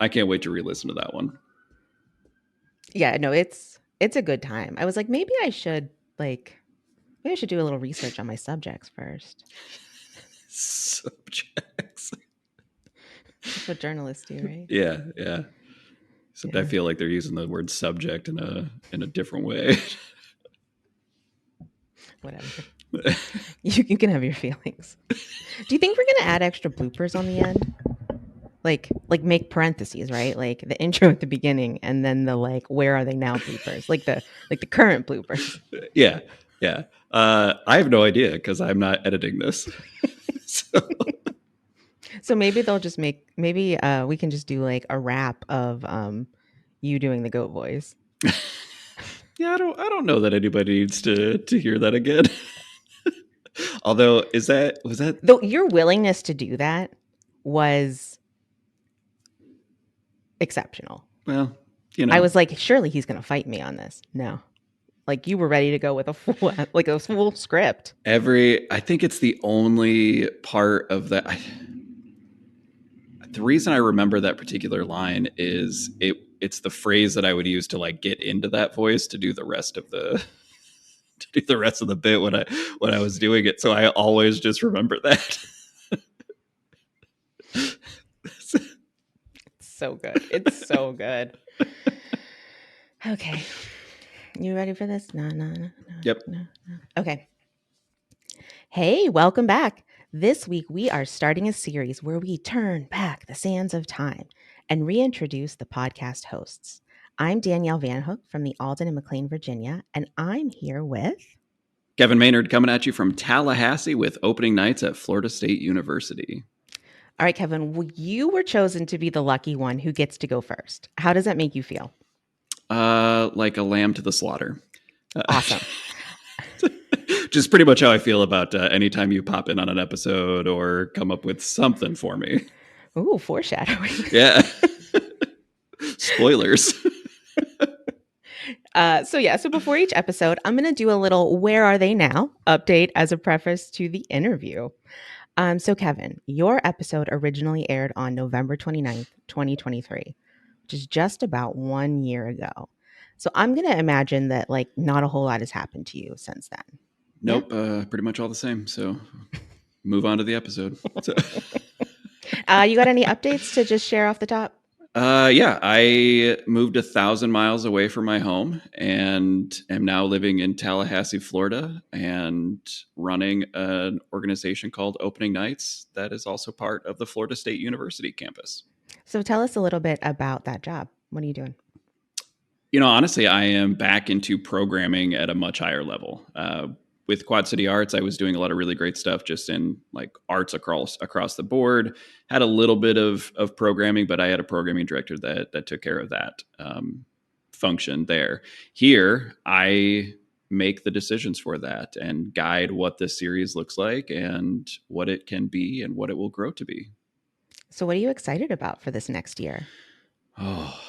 I can't wait to re-listen to that one. Yeah, no, it's a good time. I was like, maybe I should do a little research on my subjects first. Subjects. That's what journalists do, right? Yeah. Except I feel like they're using the word subject in a different way. Whatever. You can have your feelings. Do you think we're gonna add extra bloopers on the end? Like make parentheses, right? Like the intro at the beginning, and then the where are they now bloopers, like the current bloopers. Yeah. I have no idea because I'm not editing this. So maybe they'll just maybe we can just do like a wrap of you doing the goat voice. Yeah, I don't know that anybody needs to hear that again. Although, was that though your willingness to do that was exceptional. Well, I was like, surely he's going to fight me on this. No, like you were ready to go with a full script. I think it's the only part of that. The reason I remember that particular line is it's the phrase that I would use to like get into that voice to do the rest of the bit when I was doing it. So I always just remember that. It's so good. It's so good. Okay. You ready for this? No. Yep. No. Okay. Hey, welcome back. This week, we are starting a series where we turn back the sands of time and reintroduce the podcast hosts. I'm Danielle Van Hook from the Alden and McLean, Virginia, and I'm here with Kevin Maynard coming at you from Tallahassee with opening nights at Florida State University. All right, Kevin, you were chosen to be the lucky one who gets to go first. How does that make you feel? Like a lamb to the slaughter. Awesome. Just pretty much how I feel about anytime you pop in on an episode or come up with something for me. Ooh, foreshadowing. Yeah. Spoilers. So before each episode, I'm going to do a little "Where Are They Now?" update as a preface to the interview. So Kevin, your episode originally aired on November 29th, 2023, which is just about 1 year ago. So I'm going to imagine that not a whole lot has happened to you since then. Nope. Yeah? Pretty much all the same. So move on to the episode. You got any updates to just share off the top? Yeah, I moved 1,000 miles away from my home and am now living in Tallahassee, Florida, and running an organization called Opening Nights that is also part of the Florida State University campus. So tell us a little bit about that job. What are you doing? Honestly, I am back into programming at a much higher level. With Quad City Arts, I was doing a lot of really great stuff just in like arts across the board. Had a little bit of programming, but I had a programming director that took care of that function there. Here, I make the decisions for that and guide what this series looks like and what it can be and what it will grow to be. So what are you excited about for this next year? Oh,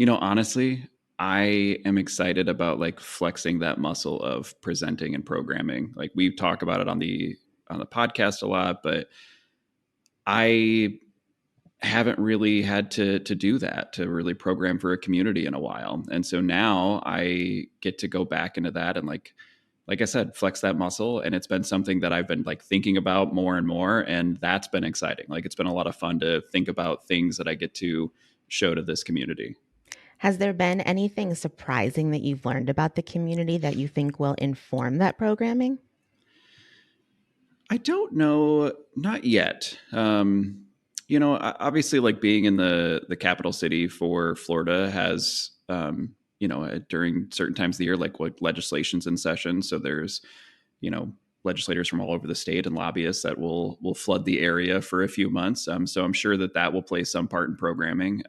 honestly, I am excited about like flexing that muscle of presenting and programming. Like we talk about it on the podcast a lot, but I haven't really had to do that, to really program for a community in a while. And so now I get to go back into that and like I said, flex that muscle. And it's been something that I've been like thinking about more and more. And that's been exciting. Like it's been a lot of fun to think about things that I get to show to this community. Has there been anything surprising that you've learned about the community that you think will inform that programming? I don't know. Not yet. Obviously like being in the capital city for Florida has, during certain times of the year, like legislation's in session. So there's, legislators from all over the state and lobbyists that will flood the area for a few months. So I'm sure that will play some part in programming.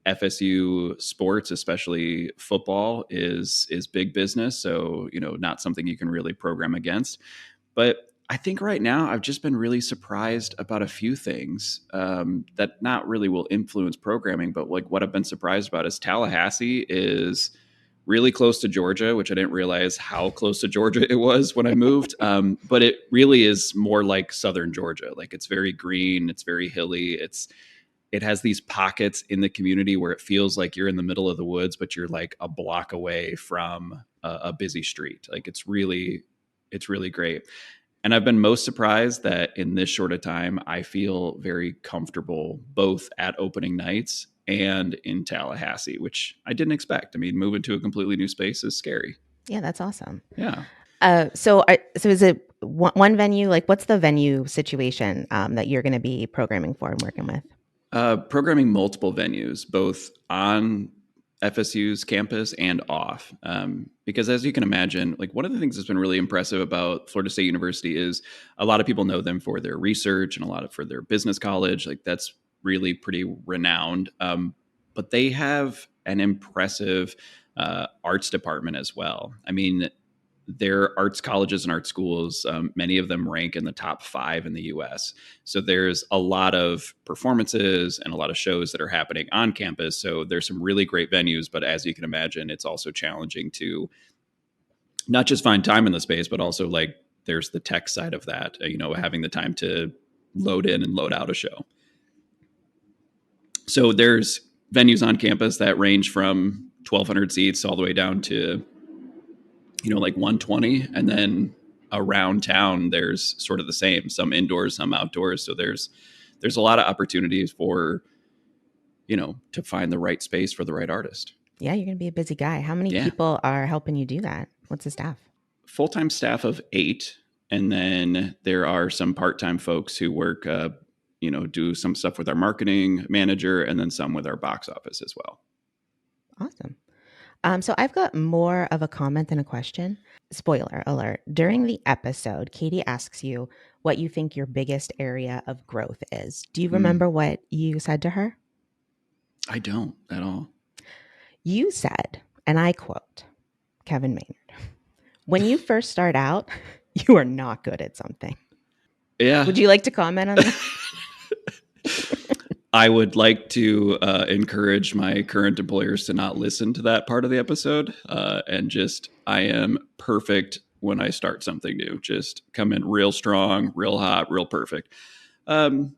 FSU sports, especially football, is big business. So, not something you can really program against. But I think right now I've just been really surprised about a few things that not really will influence programming, but like what I've been surprised about is Tallahassee is really close to Georgia, which I didn't realize how close to Georgia it was when I moved. But it really is more like Southern Georgia. Like it's very green, it's very hilly. it has these pockets in the community where it feels like you're in the middle of the woods, but you're like a block away from a busy street. Like it's really great. And I've been most surprised that in this short a time, I feel very comfortable both at opening nights and in Tallahassee, which I didn't expect. I mean, moving to a completely new space is scary. Yeah, that's awesome. Yeah. So is it one venue? Like, what's the venue situation that you're going to be programming for and working with? Programming multiple venues, both on FSU's campus and off. Because as you can imagine, like one of the things that's been really impressive about Florida State University is a lot of people know them for their research and a lot of for their business college. Like that's really pretty renowned. But they have an impressive arts department as well. I mean, their arts colleges and art schools, many of them rank in the top 5 in the US. So there's a lot of performances and a lot of shows that are happening on campus. So there's some really great venues, but as you can imagine, it's also challenging to not just find time in the space, but also like there's the tech side of that, having the time to load in and load out a show. So there's venues on campus that range from 1,200 seats all the way down to like 120, and then around town there's sort of the same, some indoors, some outdoors. So there's a lot of opportunities for to find the right space for the right artist. Yeah, you're gonna be a busy guy. How many people are helping you do that? What's the staff? Full-time staff of 8, and then there are some part-time folks who work do some stuff with our marketing manager, and then some with our box office as well. Awesome. So I've got more of a comment than a question. Spoiler alert. During the episode, Katie asks you what you think your biggest area of growth is. Do you remember what you said to her? I don't at all. You said, and I quote, Kevin Maynard, when you first start out, you are not good at something. Yeah. Would you like to comment on that? I would like to encourage my current employers to not listen to that part of the episode and just, I am perfect when I start something new. Just come in real strong, real hot, real perfect. No,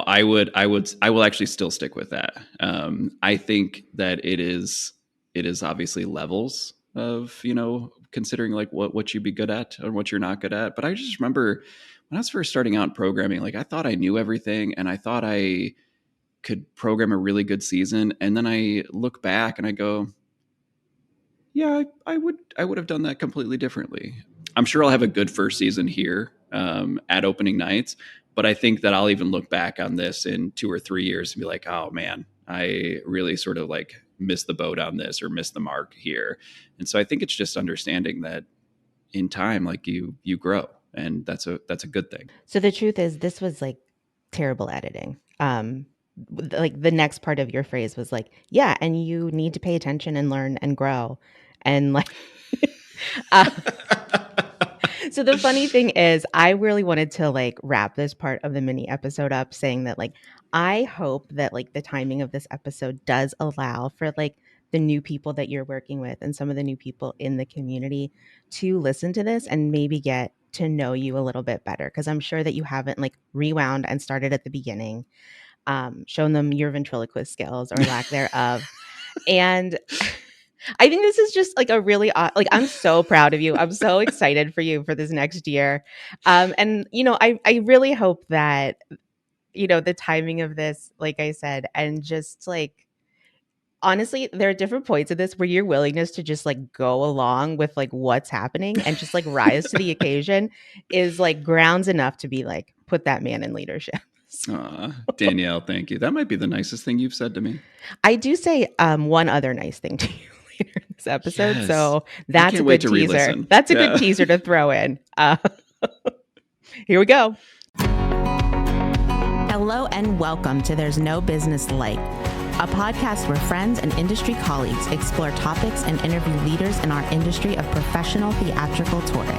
I will actually still stick with that. I think that it is obviously levels of, considering like what you'd be good at or what you're not good at. But I just remember when I was first starting out in programming, like I thought I knew everything and I thought I could program a really good season. And then I look back and I go, yeah, I would have done that completely differently. I'm sure I'll have a good first season here at opening nights, but I think that I'll even look back on this in 2 or 3 years and be like, oh man, I really sort of like missed the boat on this or missed the mark here. And so I think it's just understanding that in time, like you grow. And that's a good thing. So the truth is, this was like terrible editing. Like the next part of your phrase was like, yeah, and you need to pay attention and learn and grow. And like, so the funny thing is, I really wanted to like wrap this part of the mini episode up saying that like, I hope that like the timing of this episode does allow for like the new people that you're working with and some of the new people in the community to listen to this and maybe get to know you a little bit better. Cause I'm sure that you haven't like rewound and started at the beginning, shown them your ventriloquist skills or lack thereof. And I think this is just like a really, like, I'm so proud of you. I'm so excited for you for this next year. And, I really hope that, the timing of this, like I said, and just like, honestly, there are different points of this where your willingness to just like go along with like what's happening and just like rise to the occasion is like grounds enough to be like, put that man in leadership. Danielle, thank you. That might be the nicest thing you've said to me. I do say one other nice thing to you later in this episode. Yes. So that's a good teaser. Re-listen. That's a good teaser to throw in. Here we go. Hello and welcome to There's No Business Like, a podcast where friends and industry colleagues explore topics and interview leaders in our industry of professional theatrical touring.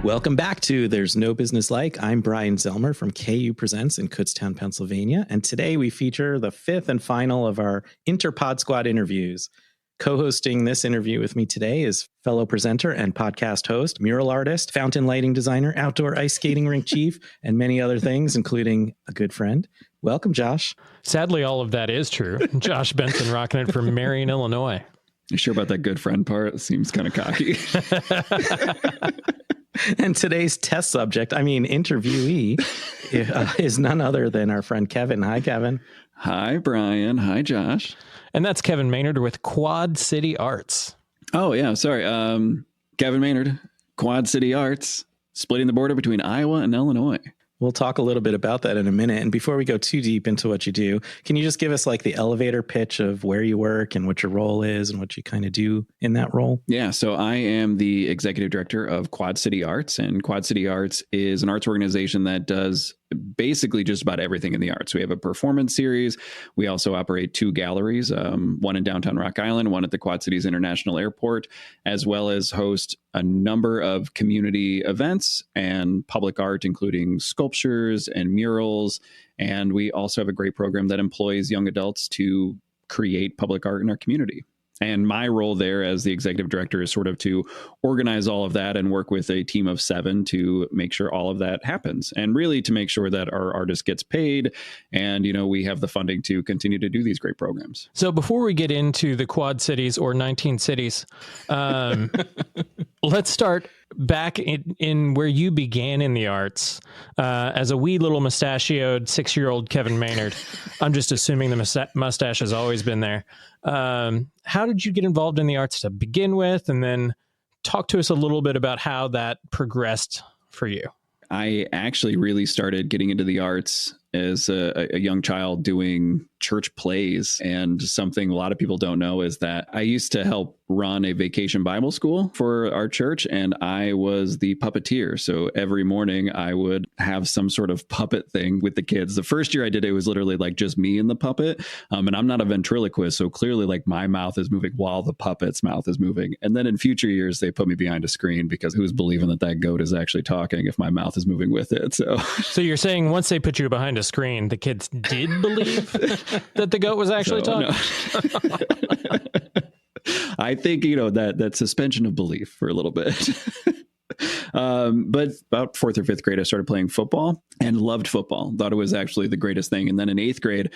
Welcome back to There's No Business Like. I'm Brian Zelmer from KU Presents in Kutztown, Pennsylvania. And today we feature the 5th and final of our Interpodsquad interviews. Co-hosting this interview with me today is fellow presenter and podcast host, mural artist, fountain lighting designer, outdoor ice skating rink chief, and many other things, including a good friend. Welcome, Josh. Sadly, all of that is true. Josh Benson, rocking it from Marion, Illinois. You sure about that good friend part? It seems kind of cocky. And today's test subject, interviewee, is none other than our friend Kevin. Hi, Kevin. Hi, Brian. Hi, Josh. And that's Kevin Maynard with Quad City Arts. Oh, yeah. Sorry. Kevin Maynard, Quad City Arts, splitting the border between Iowa and Illinois. We'll talk a little bit about that in a minute. And before we go too deep into what you do, can you just give us like the elevator pitch of where you work and what your role is and what you kind of do in that role? Yeah, so I am the executive director of Quad City Arts, and Quad City Arts is an arts organization that does basically just about everything in the arts. We have a performance series. We also operate 2 galleries, one in downtown Rock Island, one at the Quad Cities International Airport, as well as host a number of community events and public art, including sculptures and murals. And we also have a great program that employs young adults to create public art in our community. And my role there as the executive director is sort of to organize all of that and work with a team of 7 to make sure all of that happens, and really to make sure that our artist gets paid and, we have the funding to continue to do these great programs. So before we get into the Quad Cities or 19 cities, let's start back in where you began in the arts as a wee little mustachioed 6-year-old Kevin Maynard. I'm just assuming the mustache has always been there. How did you get involved in the arts to begin with? And then talk to us a little bit about how that progressed for you. I actually really started getting into the arts as a young child doing church plays. And something a lot of people don't know is that I used to help run a vacation Bible school for our church, and I was the puppeteer. So every morning I would have some sort of puppet thing with the kids. The first year I did it was literally like just me and the puppet. And I'm not a ventriloquist, so clearly like my mouth is moving while the puppet's mouth is moving. And then in future years, they put me behind a screen because who's believing that goat is actually talking if my mouth is moving with it? So you're saying once they put you behind a screen, the kids did believe that the goat was actually talking? No. I think, that suspension of belief for a little bit. But about 4th or 5th grade, I started playing football and loved football. Thought it was actually the greatest thing. And then in 8th grade,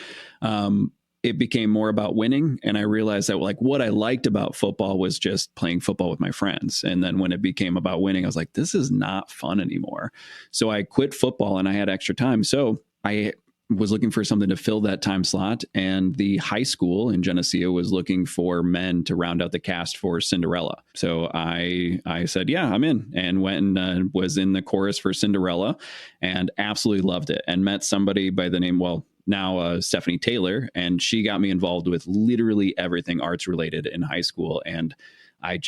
it became more about winning. And I realized that what I liked about football was just playing football with my friends. And then when it became about winning, I was like, this is not fun anymore. So I quit football and I had extra time. So I was looking for something to fill that time slot, and the high school in Geneseo was looking for men to round out the cast for Cinderella. So I said, yeah, I'm in, and went and was in the chorus for Cinderella and absolutely loved it, and met somebody by the name, now Stephanie Taylor, and she got me involved with literally everything arts related in high school. And I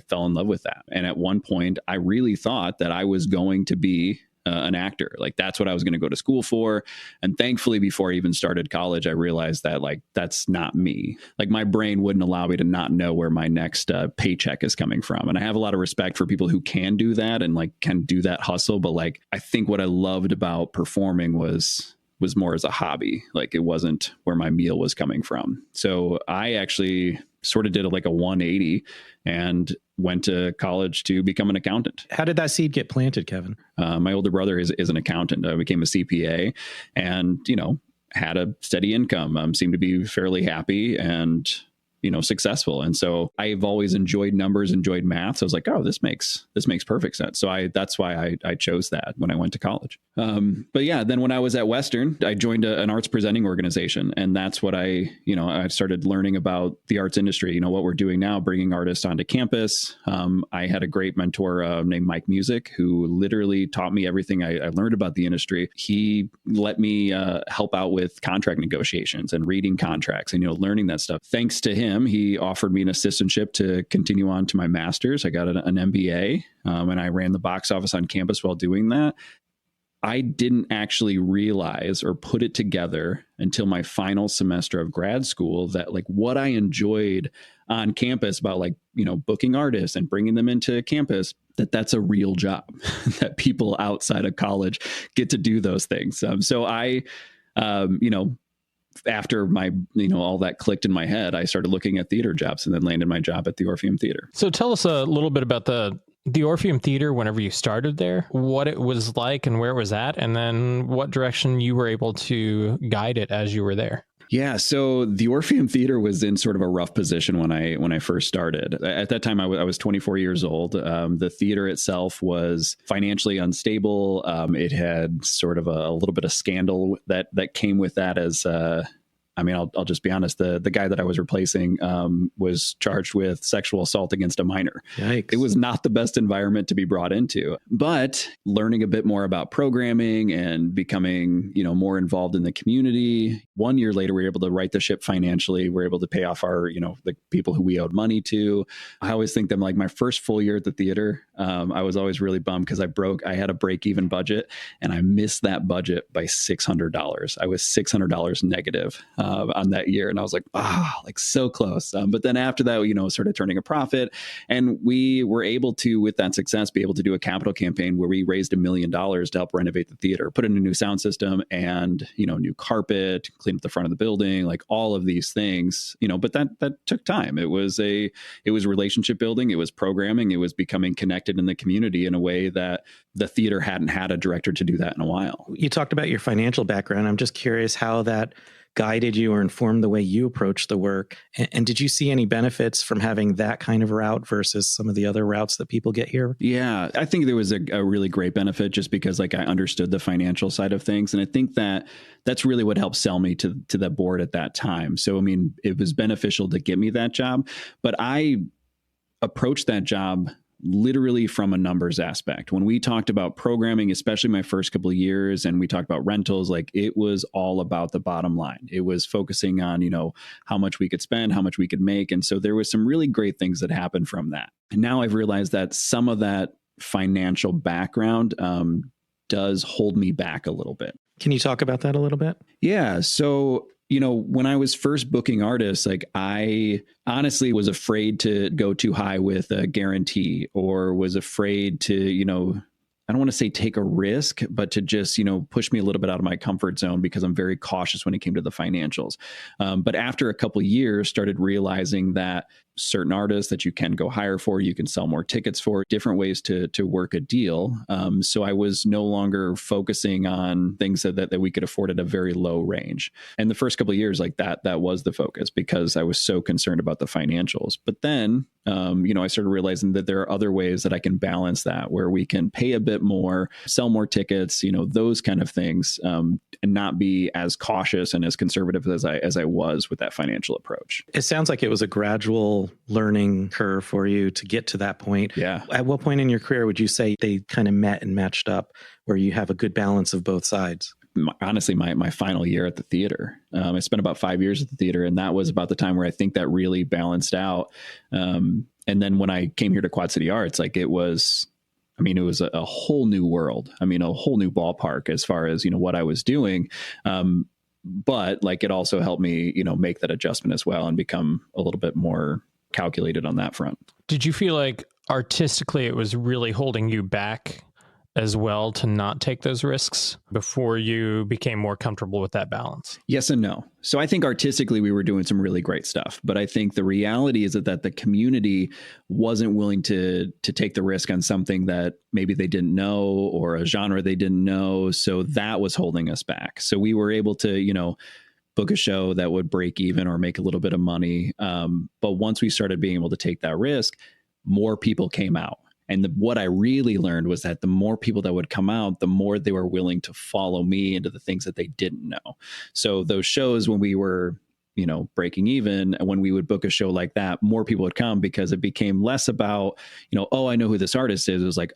fell in love with that. And at one point I really thought that I was going to be an actor. Like that's what I was going to go to school for. And thankfully, before I even started college, I realized that that's not me. Like my brain wouldn't allow me to not know where my next paycheck is coming from. And I have a lot of respect for people who can do that and can do that hustle. But I think what I loved about performing was more as a hobby. It wasn't where my meal was coming from. So I actually sort of did a 180 and went to college to become an accountant. How did that seed get planted, Kevin? My older brother is an accountant. I became a CPA and, had a steady income, seemed to be fairly happy and, successful. And so I've always enjoyed numbers, enjoyed math. So I was like, oh, this makes perfect sense. So that's why I chose that when I went to college. But yeah, then when I was at Western, I joined an arts presenting organization. And that's what I started learning about the arts industry, what we're doing now, bringing artists onto campus. I had a great mentor named Mike Music, who literally taught me everything I learned about the industry. He let me help out with contract negotiations and reading contracts and, learning that stuff. Thanks to him, he offered me an assistantship to continue on to my master's. I got an MBA and I ran the box office on campus while doing that. I didn't actually realize or put it together until my final semester of grad school that what I enjoyed on campus about booking artists and bringing them into campus, that's a real job, that people outside of college get to do those things. So I, after all that clicked in my head, I started looking at theater jobs and then landed my job at the Orpheum Theater. So tell us a little bit about the Orpheum Theater whenever you started there, what it was like and where it was at, and then what direction you were able to guide it as you were there. Yeah, so the Orpheum Theater was in sort of a rough position when I first started. At that time, I was 24 years old. The theater itself was financially unstable. It had sort of a little bit of scandal that came with that as I'll just be honest. The guy that I was replacing was charged with sexual assault against a minor. Yikes. It was not the best environment to be brought into, but learning a bit more about programming and becoming, more involved in the community. 1 year later, we were able to right the ship financially. We were able to pay off our, the people who we owed money to. I always think that like my first full year at the theater, I was always really bummed because I had a break-even budget and I missed that budget by $600. I was $600 negative on that year. And I was like, so close. But then after that, started turning a profit. And we were able to, with that success, be able to do a capital campaign where we raised $1 million to help renovate the theater, put in a new sound system and, new carpet, clean up the front of the building, like all of these things, but that took time. It was relationship building. It was programming. It was becoming connected in the community in a way that the theater hadn't had a director to do that in a while. You talked about your financial background. I'm just curious how that guided you or informed the way you approach the work. And did you see any benefits from having that kind of route versus some of the other routes that people get here? Yeah, I think there was a really great benefit just because I understood the financial side of things. And I think that's really what helped sell me to the board at that time. So, it was beneficial to get me that job, but I approached that job literally from a numbers aspect. When we talked about programming, especially my first couple of years, and we talked about rentals, like it was all about the bottom line. It was focusing on, how much we could spend, how much we could make. And so there was some really great things that happened from that. And now I've realized that some of that financial background does hold me back a little bit. Can you talk about that a little bit? Yeah. So when I was first booking artists, like I honestly was afraid to go too high with a guarantee or was afraid to, I don't want to say take a risk, but to just, push me a little bit out of my comfort zone because I'm very cautious when it came to the financials. But after a couple of years, started realizing that certain artists that you can go higher for, you can sell more tickets for, different ways to work a deal. So I was no longer focusing on things that we could afford at a very low range. And the first couple of years like that was the focus because I was so concerned about the financials. But then, I started realizing that there are other ways that I can balance that where we can pay a bit more, sell more tickets, those kind of things, and not be as cautious and as conservative as I was with that financial approach. It sounds like it was a gradual learning curve for you to get to that point. Yeah. At what point in your career would you say they kind of met and matched up where you have a good balance of both sides? Honestly, my final year at the theater. I spent about 5 years at the theater, and that was about the time where I think that really balanced out. And then when I came here to Quad City Arts, like it was a whole new world. A whole new ballpark as far as, what I was doing. But like it also helped me, make that adjustment as well and become a little bit more calculated on that front. Did you feel like artistically it was really holding you back as well to not take those risks before you became more comfortable with that balance? Yes and no. So I think artistically we were doing some really great stuff, but I think the reality is that the community wasn't willing to take the risk on something that maybe they didn't know or a genre they didn't know. So that was holding us back. So we were able to, book a show that would break even or make a little bit of money. But once we started being able to take that risk, more people came out. And what I really learned was that the more people that would come out, the more they were willing to follow me into the things that they didn't know. So those shows when we were, breaking even, and when we would book a show like that, more people would come because it became less about, I know who this artist is. It was like,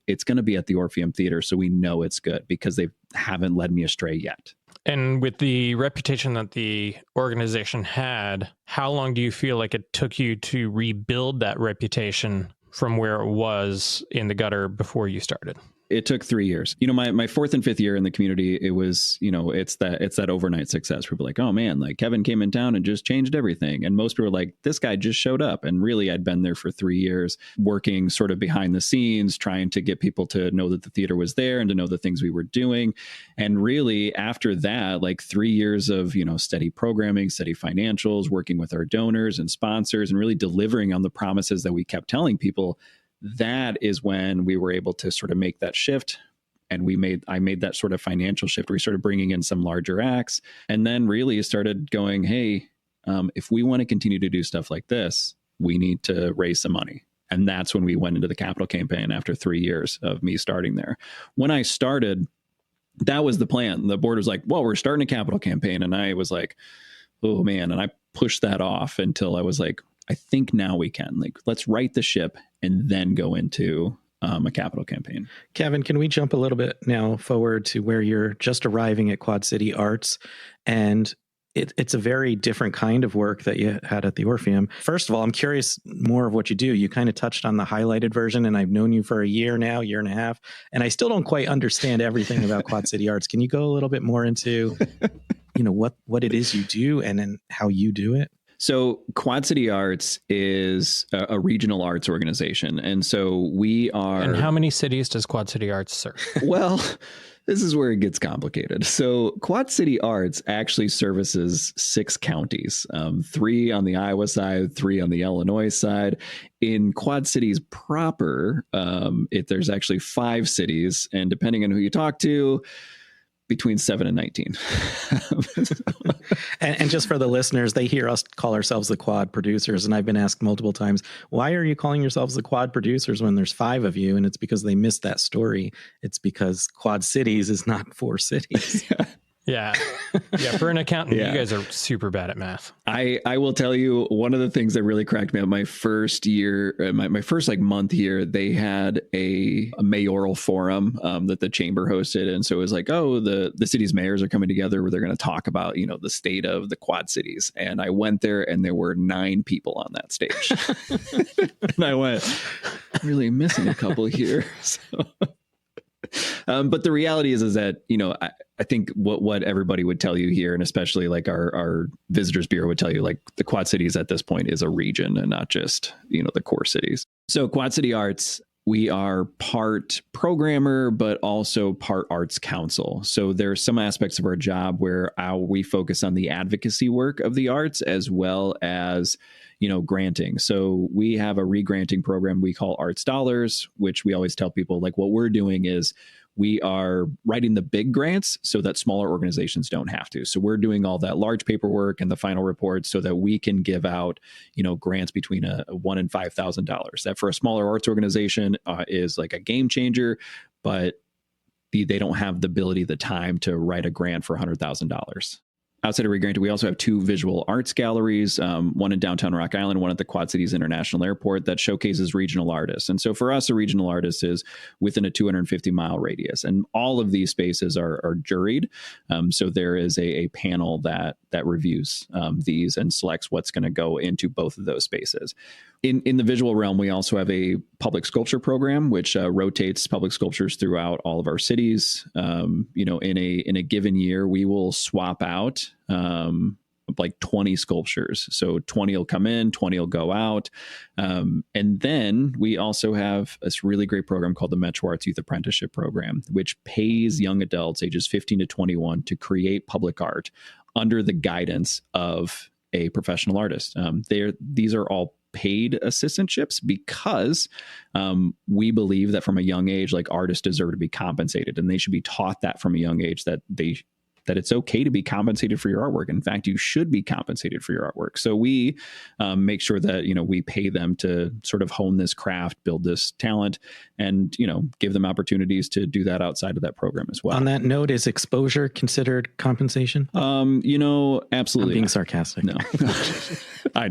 it's going to be at the Orpheum Theater. So we know it's good because they haven't led me astray yet. And with the reputation that the organization had, how long do you feel like it took you to rebuild that reputation from where it was in the gutter before you started? It took 3 years. My fourth and fifth year in the community, it was, it's that overnight success. People are like, oh man, like Kevin came in town and just changed everything. And most people are like, this guy just showed up. And really, I'd been there for 3 years, working sort of behind the scenes, trying to get people to know that the theater was there and to know the things we were doing. And really, after that, like 3 years of, steady programming, steady financials, working with our donors and sponsors, and really delivering on the promises that we kept telling people, that is when we were able to sort of make that shift. And I made that sort of financial shift. We started bringing in some larger acts, and then really started going, hey, if we want to continue to do stuff like this, we need to raise some money. And that's when we went into the capital campaign after 3 years of me starting there. When I started, that was the plan. The board was like, well, we're starting a capital campaign. And I was like, oh man. And I pushed that off until I was like, I think now we can, like, let's right the ship and then go into a capital campaign. Kevin, can we jump a little bit now forward to where you're just arriving at Quad City Arts? And it's a very different kind of work that you had at the Orpheum. First of all, I'm curious more of what you do. You kind of touched on the highlighted version, and I've known you for a year now, year and a half, and I still don't quite understand everything about Quad City Arts. Can you go a little bit more into, what it is you do and then how you do it? So Quad City Arts is a regional arts organization. And so we are... And how many cities does Quad City Arts serve? Well, this is where it gets complicated. So Quad City Arts actually services 6 counties, 3 on the Iowa side, 3 on the Illinois side. In Quad Cities proper, there's actually 5 cities. And depending on who you talk to, between 7 and 19. and just for the listeners, they hear us call ourselves the Quad Producers. And I've been asked multiple times, why are you calling yourselves the Quad Producers when there's 5 of you? And it's because they missed that story. It's because Quad Cities is not 4 cities. Yeah. For an accountant, you guys are super bad at math. I will tell you, one of the things that really cracked me up my first year, my first month here, they had a mayoral forum that the chamber hosted. And so it was like, oh, the city's mayors are coming together where they're going to talk about, the state of the Quad Cities. And I went there and there were 9 people on that stage. And I went, really missing a couple here. So. But the reality is that, I think what everybody would tell you here, and especially like our visitors bureau would tell you, like the Quad Cities at this point is a region and not just, the core cities. So Quad City Arts, we are part programmer, but also part arts council. So there's some aspects of our job where we focus on the advocacy work of the arts as well as granting. So we have a re-granting program we call Arts Dollars, which we always tell people, like, what we're doing is we are writing the big grants so that smaller organizations don't have to. So we're doing all that large paperwork and the final reports so that we can give out, grants between a $1,000 and $5,000. That for a smaller arts organization is like a game changer, but they don't have the ability, the time to write a grant for $100,000. Outside of re-granting, we also have 2 visual arts galleries, one in downtown Rock Island, one at the Quad Cities International Airport, that showcases regional artists. And so for us, a regional artist is within a 250-mile radius. And all of these spaces are juried. So there is a panel that reviews these and selects what's going to go into both of those spaces. In the visual realm, we also have a public sculpture program, which rotates public sculptures throughout all of our cities. In a given year, we will swap out like 20 sculptures. So 20 will come in, 20 will go out. And then we also have this really great program called the Metro Arts Youth Apprenticeship Program, which pays young adults ages 15 to 21 to create public art under the guidance of a professional artist. These are all paid assistantships because we believe that from a young age, like, artists deserve to be compensated, and they should be taught that from a young age that it's okay to be compensated for your artwork. In fact, you should be compensated for your artwork. So we make sure that, we pay them to sort of hone this craft, build this talent, and, give them opportunities to do that outside of that program as well. On that note, is exposure considered compensation? Absolutely. I'm being sarcastic. No, I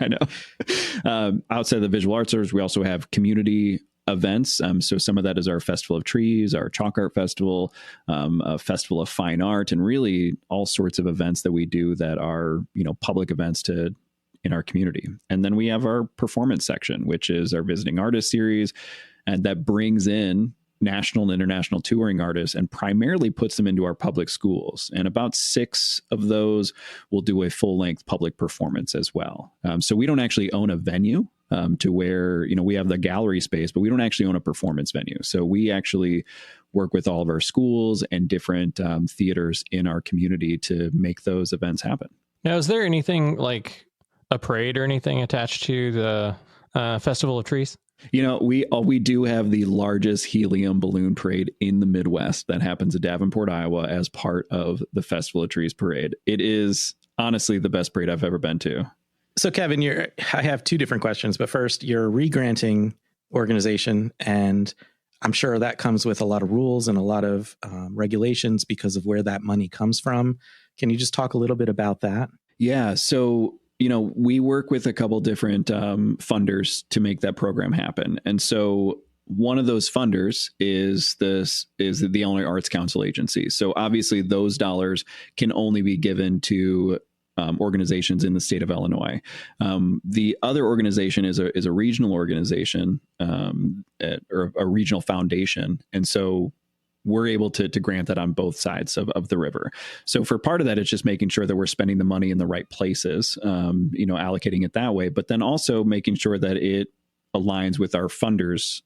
know. Outside of the visual arts, we also have community events. So some of that is our Festival of Trees, our Chalk Art Festival, a Festival of Fine Art, and really all sorts of events that we do that are, public events in our community. And then we have our performance section, which is our Visiting Artist series, and that brings in national and international touring artists and primarily puts them into our public schools. And about 6 of those will do a full-length public performance as well. So we don't actually own a venue to where, we have the gallery space, but we don't actually own a performance venue. So we actually work with all of our schools and different theaters in our community to make those events happen. Now, is there anything like a parade or anything attached to the Festival of Trees? We do have the largest helium balloon parade in the Midwest that happens at Davenport, Iowa, as part of the Festival of Trees parade. It is honestly the best parade I've ever been to. So, Kevin, I have 2 different questions, but first, you're a re-granting organization, and I'm sure that comes with a lot of rules and a lot of regulations because of where that money comes from. Can you just talk a little bit about that? Yeah. So, we work with a couple different funders to make that program happen. And so one of those funders is the Illinois Arts Council agency. So obviously those dollars can only be given to organizations in the state of Illinois. The other organization is a regional organization or a regional foundation. And so we're able to grant that on both sides of the river. So for part of that, it's just making sure that we're spending the money in the right places, allocating it that way, but then also making sure that it aligns with our funders'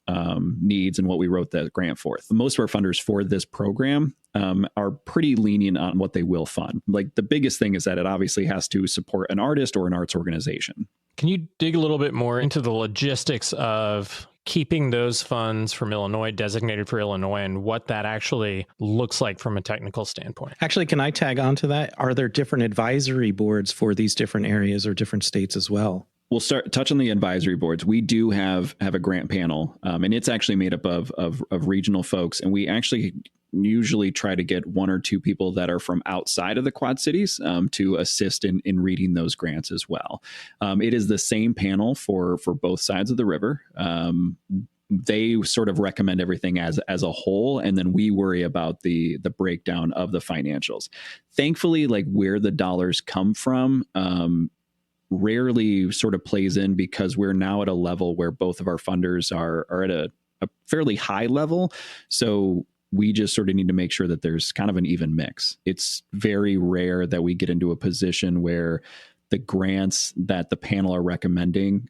needs and what we wrote that grant for. Most of our funders for this program are pretty lenient on what they will fund. Like the biggest thing is that it obviously has to support an artist or an arts organization. Can you dig a little bit more into the logistics of keeping those funds from Illinois designated for Illinois and what that actually looks like from a technical standpoint? Actually, can I tag on to that? Are there different advisory boards for these different areas or different states as well? We'll touch on the advisory boards. We do have a grant panel, and it's actually made up of regional folks. And we actually usually try to get 1 or 2 people that are from outside of the Quad Cities to assist in reading those grants as well. It is the same panel for both sides of the river. They sort of recommend everything as a whole, and then we worry about the breakdown of the financials. Thankfully, like where the dollars come from, rarely sort of plays in because we're now at a level where both of our funders are at a fairly high level. So we just sort of need to make sure that there's kind of an even mix. It's very rare that we get into a position where the grants that the panel are recommending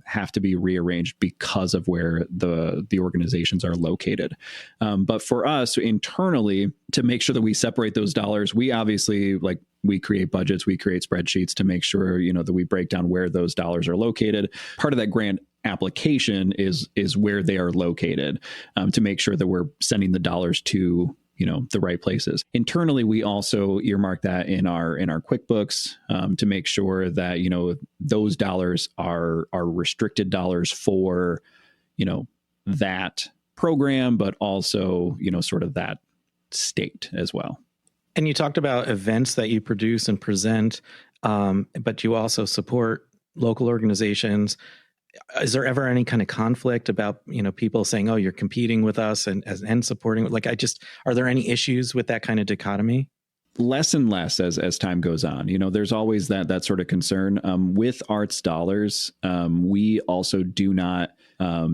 have to be rearranged because of where the organizations are located. But for us internally, to make sure that we separate those dollars, we obviously we create budgets, we create spreadsheets to make sure, that we break down where those dollars are located. Part of that grant application is where they are located to make sure that we're sending the dollars to the right places. Internally, we also earmark that in our QuickBooks to make sure that those dollars are restricted dollars for that program, but also sort of that state as well. And you talked about events that you produce and present, but you also support local organizations. Is there ever any kind of conflict about, people saying, oh, you're competing with us and supporting? Are there any issues with that kind of dichotomy? Less and less as time goes on. There's always that sort of concern. With arts dollars, we also do not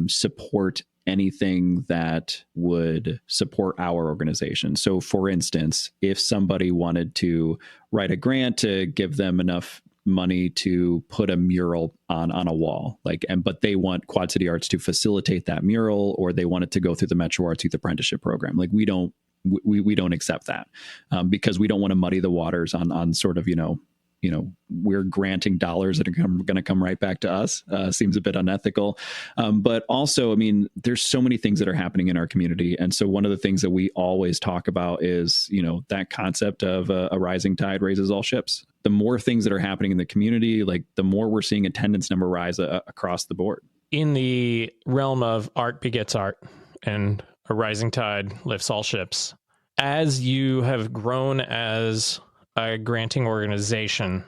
support anything that would support our organization. So for instance, if somebody wanted to write a grant to give them enough money to put a mural on a wall, but they want Quad City Arts to facilitate that mural, or they want it to go through the Metro Arts Youth Apprenticeship Program, we don't accept that because we don't want to muddy the waters on sort of, we're granting dollars that are going to come right back to us. Seems a bit unethical. But also, there's so many things that are happening in our community. And so one of the things that we always talk about is, that concept of a rising tide raises all ships. The more things that are happening in the community, the more we're seeing attendance number rise across the board. In the realm of art begets art and a rising tide lifts all ships, as you have grown as a granting organization,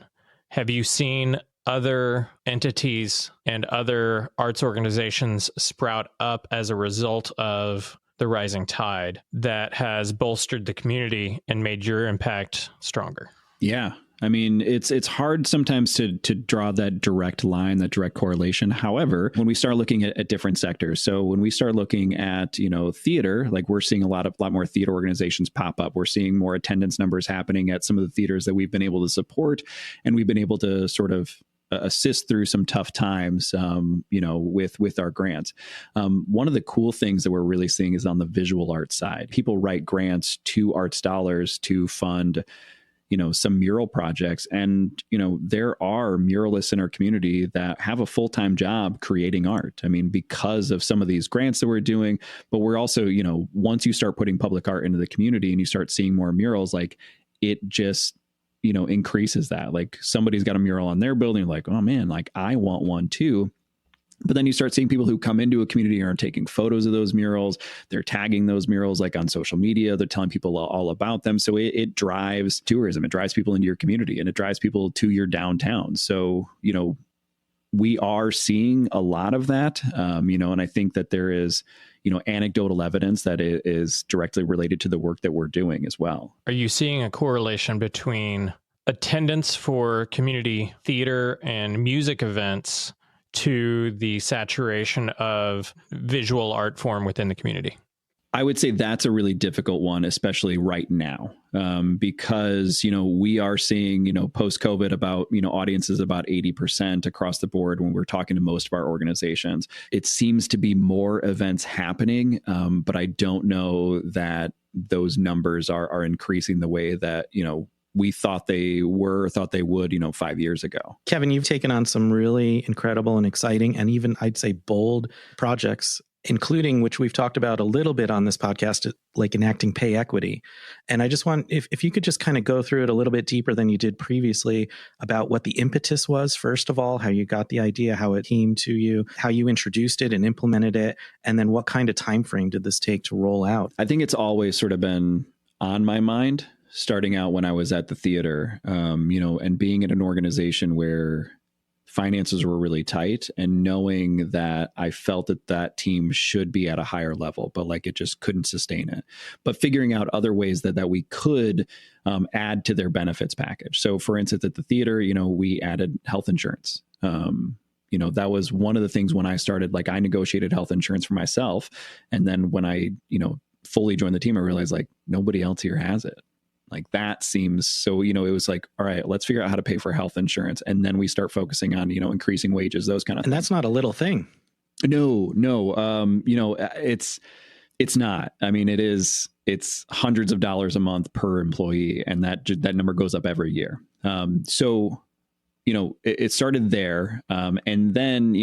have you seen other entities and other arts organizations sprout up as a result of the rising tide that has bolstered the community and made your impact stronger? Yeah. I mean, it's hard sometimes to draw that direct line, that direct correlation. However, when we start looking at different sectors, so when we start looking at, theater, like we're seeing a lot more theater organizations pop up. We're seeing more attendance numbers happening at some of the theaters that we've been able to support, and we've been able to sort of assist through some tough times, with our grants. One of the cool things that we're really seeing is on the visual arts side. People write grants to Arts Dollars to fund some mural projects. And, there are muralists in our community that have a full-time job creating art. I mean, because of some of these grants that we're doing, but we're also, once you start putting public art into the community and you start seeing more murals, like it just, increases that. Like somebody's got a mural on their building, like, oh man, like I want one too. But then you start seeing people who come into a community and are taking photos of those murals. They're tagging those murals like on social media. They're telling people all about them. So it drives tourism. It drives people into your community and it drives people to your downtown. So, we are seeing a lot of that, and I think that there is, anecdotal evidence that it is directly related to the work that we're doing as well. Are you seeing a correlation between attendance for community theater and music events to the saturation of visual art form within the community? I would say that's a really difficult one, especially right now, because, we are seeing, post-COVID about, audiences about 80% across the board when we're talking to most of our organizations. It seems to be more events happening, but I don't know that those numbers are increasing the way that, we thought they would, 5 years ago. Kevin, you've taken on some really incredible and exciting and even I'd say bold projects, including, which we've talked about a little bit on this podcast, like enacting pay equity. And I just want, if you could just kind of go through it a little bit deeper than you did previously about what the impetus was, first of all, how you got the idea, how it came to you, how you introduced it and implemented it, and then what kind of time frame did this take to roll out? I think it's always sort of been on my mind, starting out when I was at the theater, and being at an organization where finances were really tight and knowing that I felt that team should be at a higher level, but like it just couldn't sustain it. But figuring out other ways that we could add to their benefits package. So for instance, at the theater, we added health insurance. That was one of the things when I started, like I negotiated health insurance for myself. And then when I, fully joined the team, I realized like nobody else here has it. Like that seems so, it was like, all right, let's figure out how to pay for health insurance. And then we start focusing on, increasing wages, those kind of things. And that's not a little thing. No. It's not. I mean, it's hundreds of dollars a month per employee. And that number goes up every year. So, it started there. And then,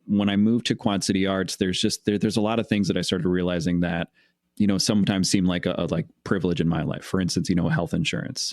when I moved to Quad City Arts, there's a lot of things that I started realizing that, sometimes seem like a privilege in my life. For instance, health insurance,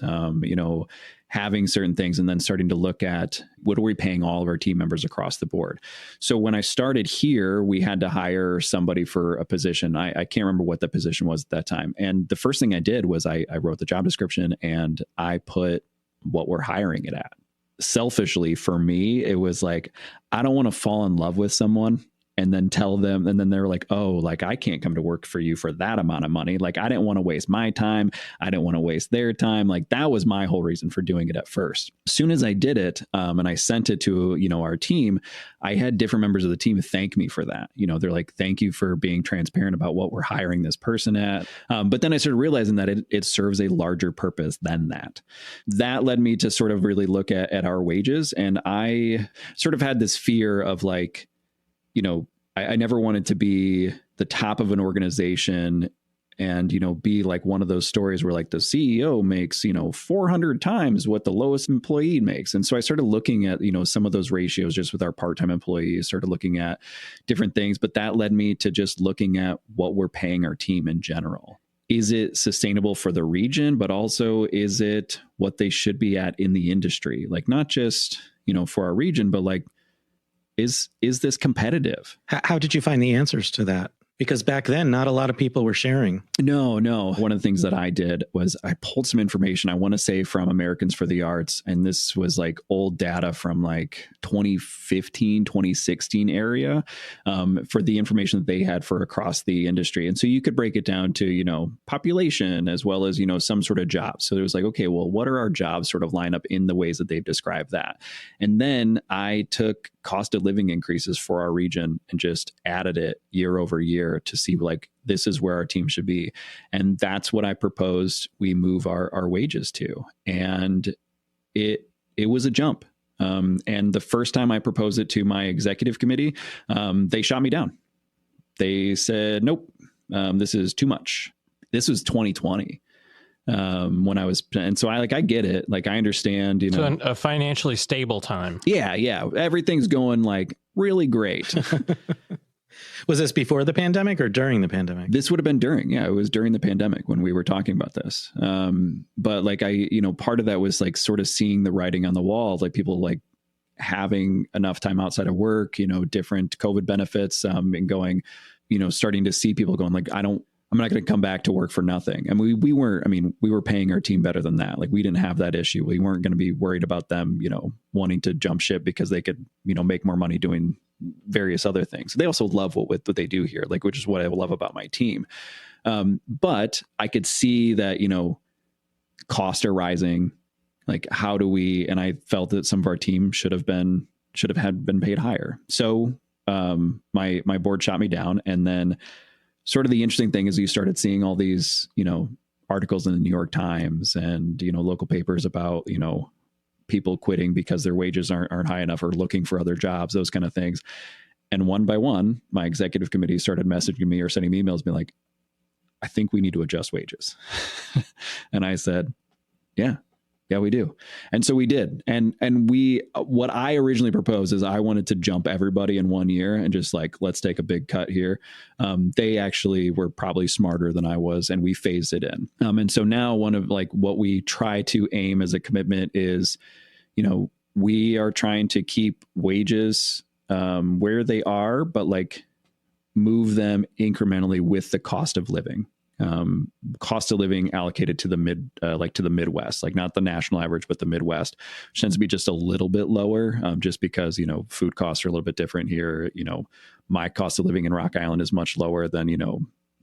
having certain things, and then starting to look at what are we paying all of our team members across the board. So when I started here, we had to hire somebody for a position. I can't remember what the position was at that time. And the first thing I did was I wrote the job description and I put what we're hiring it at. Selfishly for me, it was like, I don't want to fall in love with someone and then tell them, and then they're like, oh, like I can't come to work for you for that amount of money. Like I didn't want to waste my time. I didn't want to waste their time. Like that was my whole reason for doing it at first. As soon as I did it, and I sent it to, our team, I had different members of the team thank me for that. They're like, thank you for being transparent about what we're hiring this person at. But then I started realizing that it serves a larger purpose than that. That led me to sort of really look at our wages. And I sort of had this fear of like, I never wanted to be the top of an organization and, be like one of those stories where like the CEO makes, 400 times what the lowest employee makes. And so I started looking at, some of those ratios just with our part-time employees, started looking at different things, but that led me to just looking at what we're paying our team in general. Is it sustainable for the region, but also is it what they should be at in the industry? Like not just, for our region, but like, is this competitive? How did you find the answers to that? Because back then, not a lot of people were sharing. No. One of the things that I did was I pulled some information, I want to say from Americans for the Arts. And this was like old data from like 2015, 2016 area for the information that they had for across the industry. And so you could break it down to, population as well as, some sort of jobs. So there was like, okay, well, what are our jobs sort of line up in the ways that they've described that? And then I took cost of living increases for our region and just added it year over year to see like this is where our team should be. And that's what I proposed we move our wages to. And it was a jump. And the first time I proposed it to my executive committee, they shot me down. They said, nope, this is too much. This was 2020. When I was, and so I get it. Like, I understand, So a financially stable time. Yeah. Everything's going like really great. Was this before the pandemic or during the pandemic? This would have been during, it was during the pandemic when we were talking about this. But like part of that was like sort of seeing the writing on the wall, like people like having enough time outside of work, different COVID benefits, and going, starting to see people going like, I'm not going to come back to work for nothing. And we were paying our team better than that. Like, we didn't have that issue. We weren't going to be worried about them, wanting to jump ship because they could, make more money doing various other things. They also love what they do here, like, which is what I love about my team. But I could see that, costs are rising. Like, how do we, and I felt that some of our team should have been paid higher. So, my board shot me down. And then sort of the interesting thing is you started seeing all these, articles in the New York Times and, local papers about, people quitting because their wages aren't high enough or looking for other jobs, those kind of things. And one by one, my executive committee started messaging me or sending me emails being like, I think we need to adjust wages. And I said, yeah, we do. And so we did. And what I originally proposed is I wanted to jump everybody in 1 year and just like, let's take a big cut here. They actually were probably smarter than I was, and we phased it in. And so now one of like what we try to aim as a commitment is, we are trying to keep wages where they are, but like move them incrementally with the cost of living. Cost of living allocated to the Midwest, like not the national average, but the Midwest, which tends to be just a little bit lower, just because, food costs are a little bit different here. My cost of living in Rock Island is much lower than,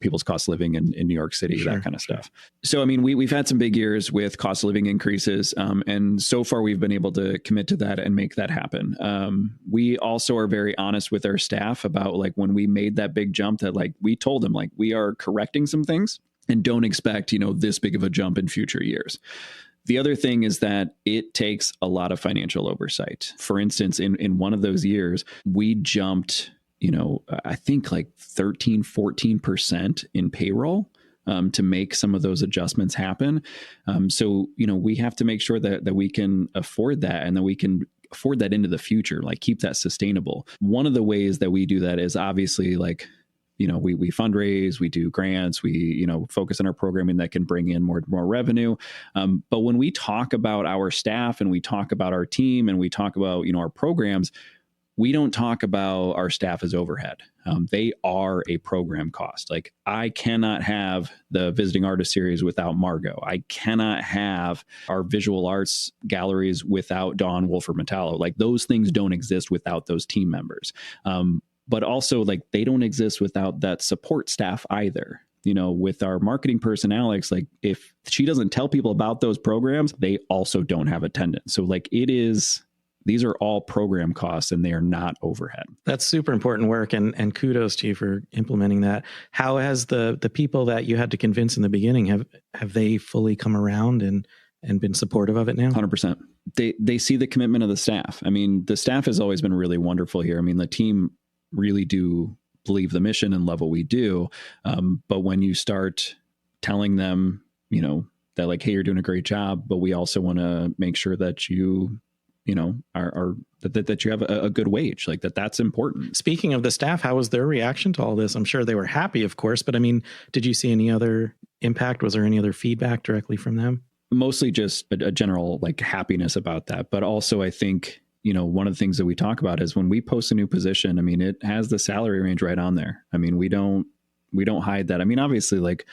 people's cost of living in New York City, that kind of stuff. So, I mean, we've had some big years with cost of living increases. And so far we've been able to commit to that and make that happen. We also are very honest with our staff about like when we made that big jump that like we told them like we are correcting some things and don't expect, this big of a jump in future years. The other thing is that it takes a lot of financial oversight. For instance, in one of those years, we jumped, I think like 13, 14% in payroll to make some of those adjustments happen. So, we have to make sure that we can afford that and that we can afford that into the future, like keep that sustainable. One of the ways that we do that is obviously like, we fundraise, we do grants, we, focus on our programming that can bring in more revenue. But when we talk about our staff and we talk about our team and we talk about, our programs, we don't talk about our staff as overhead. They are a program cost. Like, I cannot have the Visiting Artist Series without Margot. I cannot have our visual arts galleries without Dawn Wolfer-Metallo. Like, those things don't exist without those team members. But also, like, they don't exist without that support staff either. With our marketing person, Alex, like, if she doesn't tell people about those programs, they also don't have attendance. So, like, these are all program costs and they are not overhead. That's super important work. And kudos to you for implementing that. How has the people that you had to convince in the beginning, have they fully come around and been supportive of it now? 100%. They see the commitment of the staff. I mean, the staff has always been really wonderful here. I mean, the team really do believe the mission and love what we do. But when you start telling them, that like, hey, you're doing a great job, but we also want to make sure that you that you have a good wage, like that's important. Speaking of the staff, how was their reaction to all this? I'm sure they were happy, of course, but I mean, did you see any other impact? Was there any other feedback directly from them? Mostly just a general like happiness about that. But also I think, one of the things that we talk about is when we post a new position, I mean, it has the salary range right on there. I mean, we don't don't hide that. I mean, obviously, like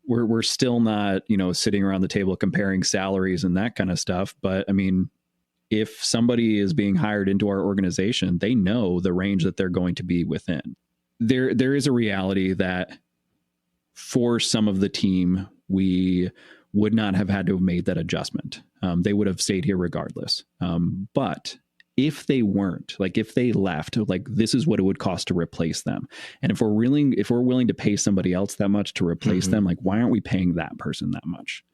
we're still not, sitting around the table comparing salaries and that kind of stuff. But I mean, if somebody is being hired into our organization, they know the range that they're going to be within. There is a reality that for some of the team, we would not have had to have made that adjustment. They would have stayed here regardless. But if they weren't, like if they left, like this is what it would cost to replace them. And if we're willing to pay somebody else that much to replace them, like why aren't we paying that person that much?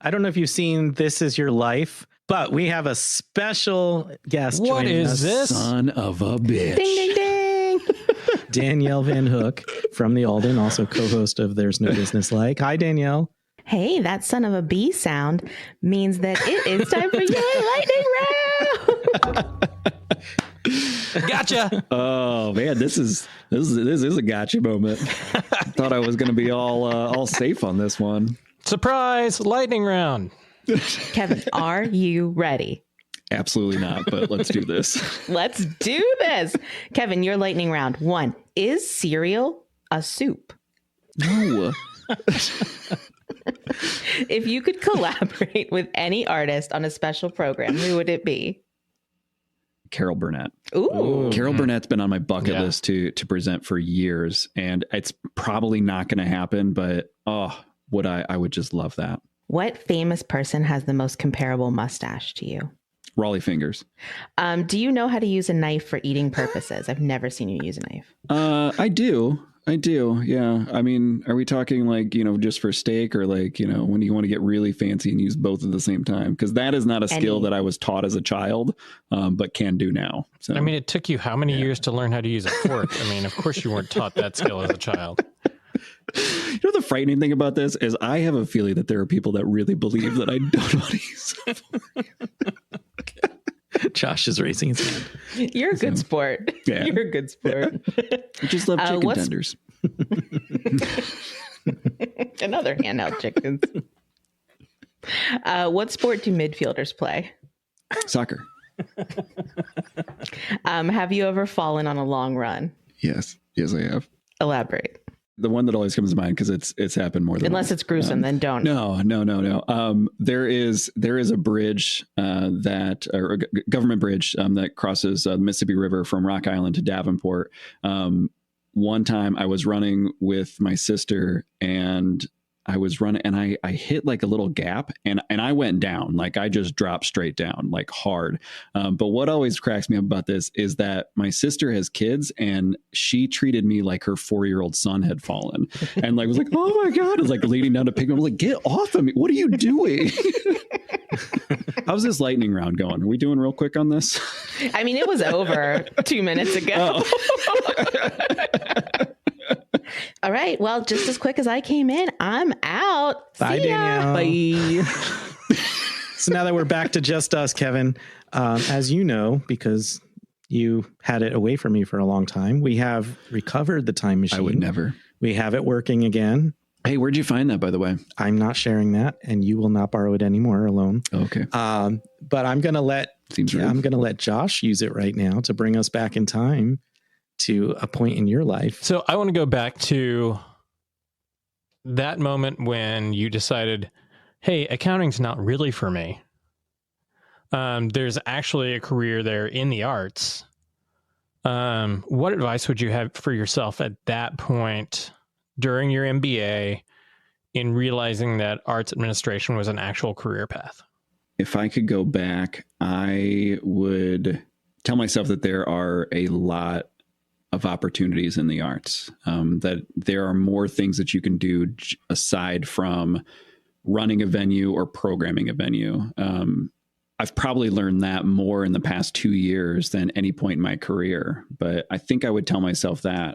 I don't know if you've seen This Is Your Life, but we have a special guest. What is us. this? Son of a bitch. Ding, ding, ding. Danielle Van Hook from the Alden, also co-host of There's No Business Like. Hi, Danielle. Hey, that son of a bee sound means that it is time for your lightning round. Gotcha. Oh man, this is a gotcha moment. Thought I was going to be all safe on this one. Surprise, lightning round. Kevin, are you ready? Absolutely not, but let's do this. Let's do this. Kevin, your lightning round. 1. Is cereal a soup? No. If you could collaborate with any artist on a special program, who would it be? Carol Burnett. Ooh. Carol Burnett's been on my bucket list to present for years, and it's probably not going to happen, but I would just love that. What famous person has the most comparable mustache to you? Raleigh Fingers. Do you know how to use a knife for eating purposes? I've never seen you use a knife. I do. Yeah. I mean, are we talking like, just for steak or like, when you want to get really fancy and use both at the same time? Because that is not a skill that I was taught as a child, but can do now. So I mean, it took you how many years to learn how to use a fork? I mean, of course you weren't taught that skill as a child. The frightening thing about this is I have a feeling that there are people that really believe that I don't know how to use a fork. Josh is raising his hand. You're a good sport. Yeah. You're a good sport. I just love chicken tenders. Another handheld chickens. What sport do midfielders play? Soccer. Have you ever fallen on a long run? Yes, I have. Elaborate. The one that always comes to mind because it's happened more than Unless once. It's gruesome, then don't. No. There is a bridge or a government bridge that crosses the Mississippi River from Rock Island to Davenport. One time I was running with my sister and I was running and I hit like a little gap and I went down, like I just dropped straight down like hard. But what always cracks me up about this is that my sister has kids and she treated me like her 4-year-old son had fallen and like was like, oh my God, is like leaning down to pick me up. I was like, get off of me. What are you doing? How's this lightning round going? Are we doing real quick on this? I mean, it was over 2 minutes ago. All right. Well, just as quick as I came in, I'm out. Bye, See ya. Danielle. Bye. So now that we're back to just us, Kevin, as you know, because you had it away from me for a long time, we have recovered the time machine. I would never. We have it working again. Hey, where'd you find that, by the way? I'm not sharing that, and you will not borrow it anymore alone. Okay. But I'm going to let Josh use it right now to bring us back in time to a point in your life. So I want to go back to that moment when you decided, hey, accounting's not really for me. There's actually a career there in the arts. What advice would you have for yourself at that point during your MBA in realizing that arts administration was an actual career path? If I could go back, I would tell myself that there are a lot of opportunities in the arts, that there are more things that you can do aside from running a venue or programming a venue. I've probably learned that more in the past 2 years than any point in my career, but I think I would tell myself that.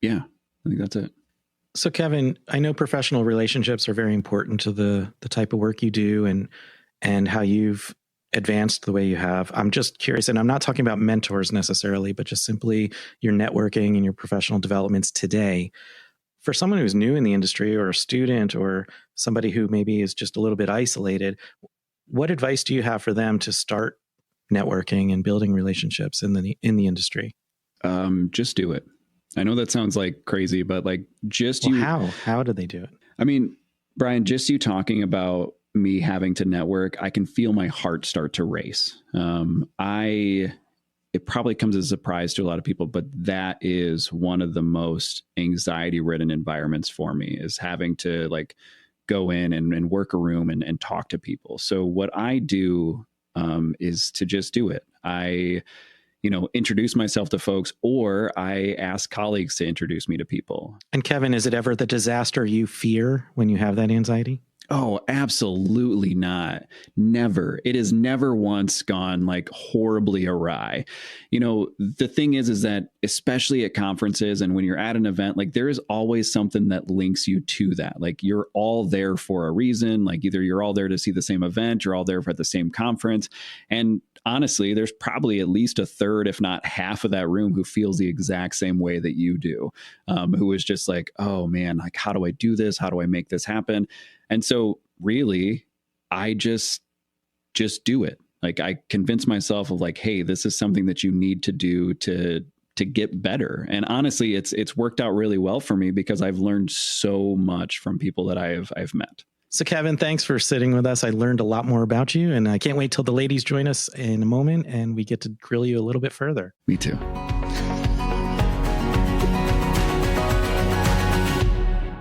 Yeah, I think that's it. So Kevin, I know professional relationships are very important to the type of work you do and how you've advanced the way you have. I'm just curious, and I'm not talking about mentors necessarily, but just simply your networking and your professional developments today. For someone who's new in the industry or a student or somebody who maybe is just a little bit isolated, what advice do you have for them to start networking and building relationships in the industry? Just do it. I know that sounds like crazy, but like just how did they do it? I mean, Bryan, just you talking about me having to network, I can feel my heart start to race. It probably comes as a surprise to a lot of people, but that is one of the most anxiety ridden environments for me, is having to like go in and work a room and talk to people. So what I do is to just do it. I introduce myself to folks, or I ask colleagues to introduce me to people. And Kevin, is it ever the disaster you fear when you have that anxiety? Oh, absolutely not. Never. It has never once gone like horribly awry. The thing is that especially at conferences and when you're at an event, like there is always something that links you to that. Like you're all there for a reason. Like either you're all there to see the same event, you're all there for the same conference. And honestly, there's probably at least a third, if not half of that room who feels the exact same way that you do, who is just like, oh man, like, how do I do this? How do I make this happen? And so really, I just do it. Like I convince myself of like, hey, this is something that you need to do to get better. And honestly, it's worked out really well for me because I've learned so much from people that I've met. So Kevin, thanks for sitting with us. I learned a lot more about you, and I can't wait till the ladies join us in a moment and we get to grill you a little bit further. Me too.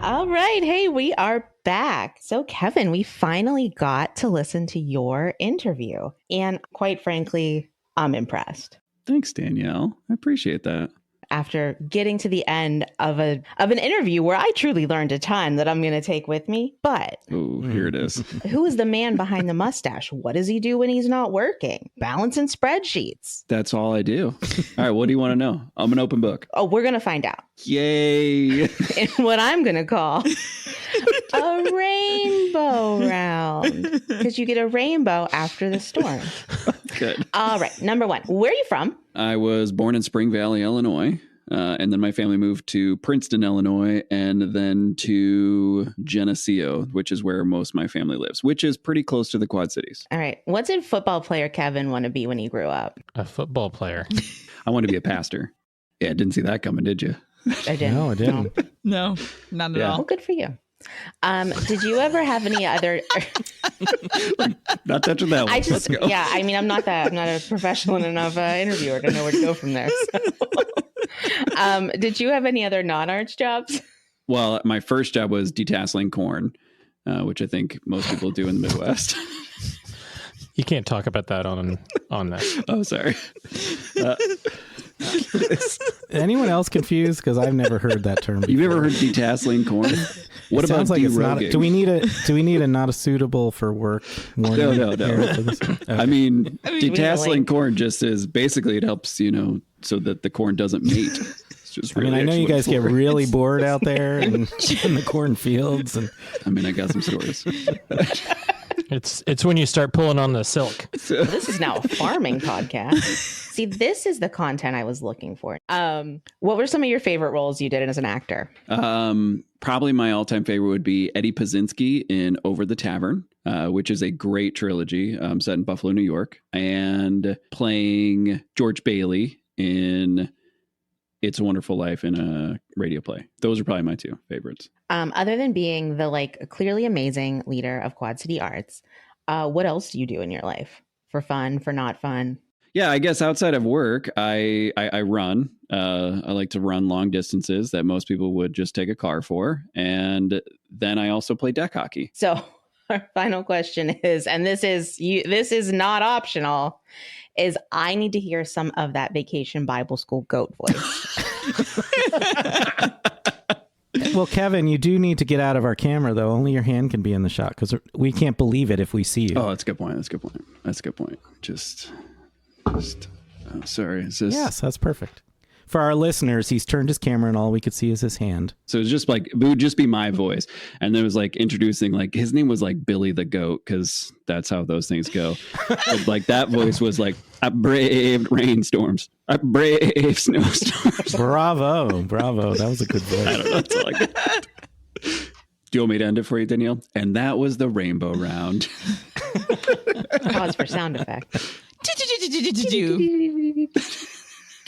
All right. Hey, we are back. So Kevin, we finally got to listen to your interview. And quite frankly, I'm impressed. Thanks, Danielle. I appreciate that. After getting to the end of an interview where I truly learned a ton that I'm going to take with me. But oh, here it is. Who is the man behind the mustache? What does he do when he's not working? Balancing spreadsheets. That's all I do. All right. What do you want to know? I'm an open book. Oh, we're going to find out. Yay. In what I'm going to call a rainbow round. Because you get a rainbow after the storm. Good. All right. Number one, where are you from? I was born in Spring Valley, Illinois. And then my family moved to Princeton, Illinois, and then to Geneseo, which is where most of my family lives, which is pretty close to the Quad Cities. All right. What did football player Kevin want to be when he grew up? A football player. I wanted to be a pastor. Yeah, didn't see that coming, did you? I didn't. No, I didn't. No, not at all. Well, good for you. Did you ever have any other? Not touching that one. Let's go. Yeah. I mean, I'm not a professional enough interviewer to know where to go from there. So. Did you have any other non-arts jobs? Well, my first job was detasseling corn, which I think most people do in the Midwest. You can't talk about that on this. Oh, sorry. Anyone else confused? Because I've never heard that term before. You've ever heard detasseling corn? What about sounds like it's not. deroguing? Do we need a not a suitable for work warning? No. Okay. I mean, detasseling corn just is basically it helps, so that the corn doesn't mate. It's just really I know you guys get works. really bored out there in the cornfields. And I mean, I got some stories. It's when you start pulling on the silk. Well, this is now a farming podcast. See, this is the content I was looking for. What were some of your favorite roles you did as an actor? Probably my all-time favorite would be Eddie Pazinski in Over the Tavern, which is a great trilogy set in Buffalo, New York, and playing George Bailey in It's a Wonderful Life in a radio play. Those are probably my two favorites. Other than being the clearly amazing leader of Quad City Arts, what else do you do in your life for fun, for not fun? Yeah, I guess outside of work, I run. I like to run long distances that most people would just take a car for. And then I also play deck hockey. So our final question is, and this is not optional, is I need to hear some of that Vacation Bible School goat voice. well, Kevin, you do need to get out of our camera, though. Only your hand can be in the shot because we can't believe it if we see you. Oh, that's a good point. That's a good point. Just sorry. Is this... Yes, that's perfect. For our listeners, he's turned his camera and all we could see is his hand. So it's just it would just be my voice. And then it was introducing, his name was Billy the Goat, because that's how those things go. But that voice was I braved rainstorms. I braved snowstorms. Bravo. That was a good voice. I don't know. That's all I got. Do you want me to end it for you, Danielle? And that was the rainbow round. Pause for sound effect.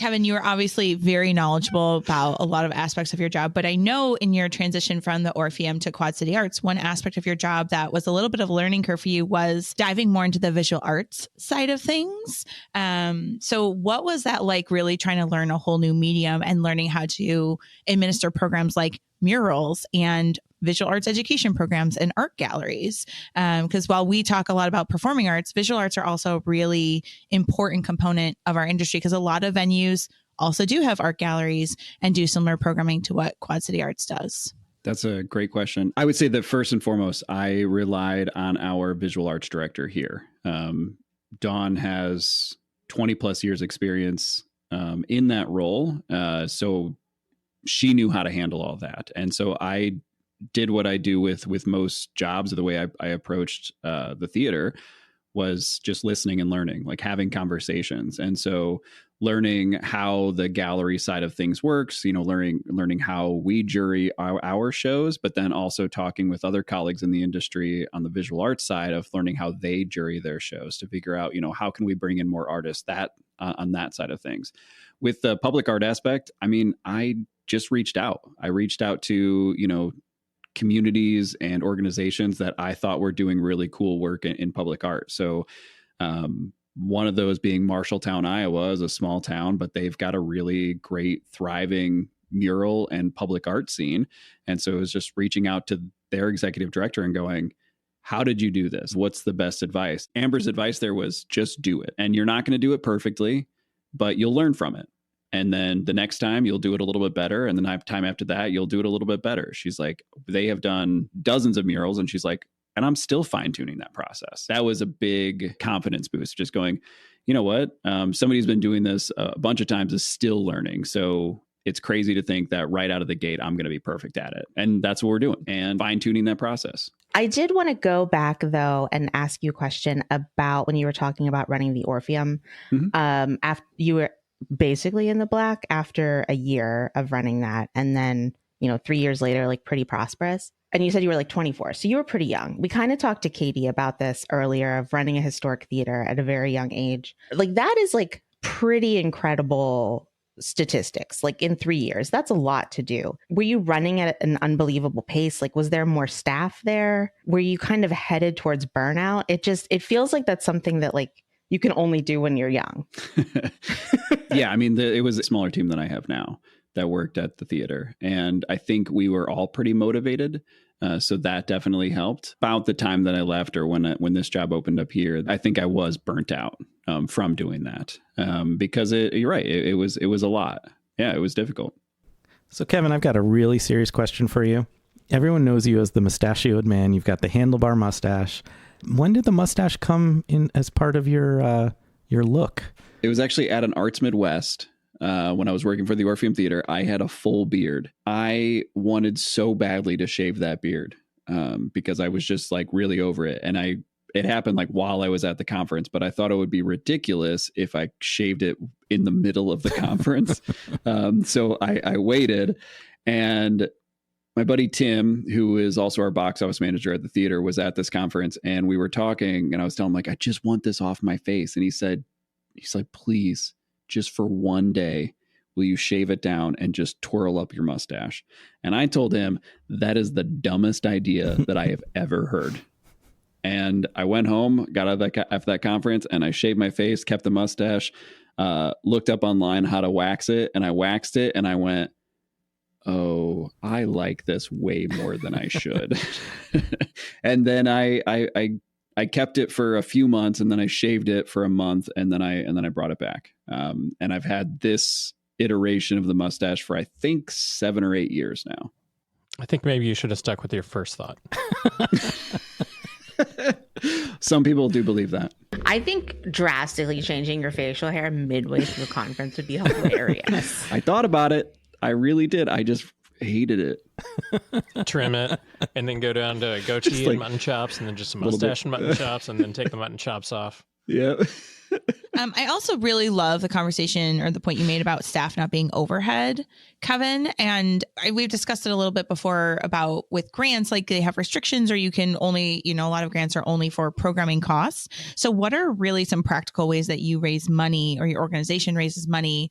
Kevin, you are obviously very knowledgeable about a lot of aspects of your job, but I know in your transition from the Orpheum to Quad City Arts, one aspect of your job that was a little bit of a learning curve for you was diving more into the visual arts side of things. So what was that like, really trying to learn a whole new medium and learning how to administer programs like murals and visual arts education programs and art galleries? Because while we talk a lot about performing arts, visual arts are also a really important component of our industry, because a lot of venues also do have art galleries and do similar programming to what Quad City Arts does. That's a great question. I would say that first and foremost, I relied on our visual arts director here. Dawn has 20 plus years experience in that role. So she knew how to handle all that. And so I did what I do with most jobs. The way I approached the theater was just listening and learning, like having conversations. And so learning how the gallery side of things works, learning how we jury our shows, but then also talking with other colleagues in the industry on the visual arts side of learning how they jury their shows to figure out, how can we bring in more artists on that side of things. With the public art aspect, I just reached out. I reached out to, communities and organizations that I thought were doing really cool work in public art. So one of those being Marshalltown, Iowa, is a small town, but they've got a really great, thriving mural and public art scene. And so it was just reaching out to their executive director and going, how did you do this? What's the best advice? Amber's advice there was just do it. And you're not going to do it perfectly, but you'll learn from it. And then the next time you'll do it a little bit better. And the time after that, you'll do it a little bit better. She's like, they have done dozens of murals. And she's like, and I'm still fine tuning that process. That was a big confidence boost. Just going, you know what? Somebody who's been doing this a bunch of times is still learning. So it's crazy to think that right out of the gate, I'm going to be perfect at it. And that's what we're doing, and fine tuning that process. I did want to go back, though, and ask you a question about when you were talking about running the Orpheum. Mm-hmm. After you were basically in the black after a year of running that. And then, 3 years later, like pretty prosperous. And you said you were like 24. So you were pretty young. We kind of talked to Katie about this earlier, of running a historic theater at a very young age. Like that is like pretty incredible statistics. Like in 3 years, that's a lot to do. Were you running at an unbelievable pace? Like, was there more staff there? Were you kind of headed towards burnout? It feels like that's something that like you can only do when you're young. Yeah. It was a smaller team than I have now that worked at the theater. And I think we were all pretty motivated. So that definitely helped. About the time that I left, or when this job opened up here, I think I was burnt out from doing that because you're right. It was a lot. Yeah, it was difficult. So Kevin, I've got a really serious question for you. Everyone knows you as the mustachioed man. You've got the handlebar mustache. When did the mustache come in as part of your look? It was actually at an Arts Midwest. When I was working for the Orpheum Theater, I had a full beard. I wanted so badly to shave that beard because I was just like really over it. And it happened like while I was at the conference, but I thought it would be ridiculous if I shaved it in the middle of the conference. So I waited, and my buddy Tim, who is also our box office manager at the theater, was at this conference, and we were talking, and I was telling him like, I just want this off my face. And he's like, please, just for one day, will you shave it down and just twirl up your mustache? And I told him that is the dumbest idea that I have ever heard. And I went home, got out of that conference, and I shaved my face, kept the mustache, looked up online how to wax it, and I waxed it, and I went, oh, I like this way more than I should. And then I kept it for a few months, and then I shaved it for a month, and then I brought it back. And I've had this iteration of the mustache for I think 7 or 8 years now. I think maybe you should have stuck with your first thought. Some people do believe that. I think drastically changing your facial hair midway through a conference would be hilarious. I thought about it. I really did. I just hated it. Trim it, and then go down to goatee and mutton chops, and then just some mustache and mutton chops, and then take the mutton chops off. Yeah. I also really love the conversation or the point you made about staff not being overhead, Kevin. And we've discussed it a little bit before about with grants, like they have restrictions, or you can only, a lot of grants are only for programming costs. So what are really some practical ways that you raise money, or your organization raises money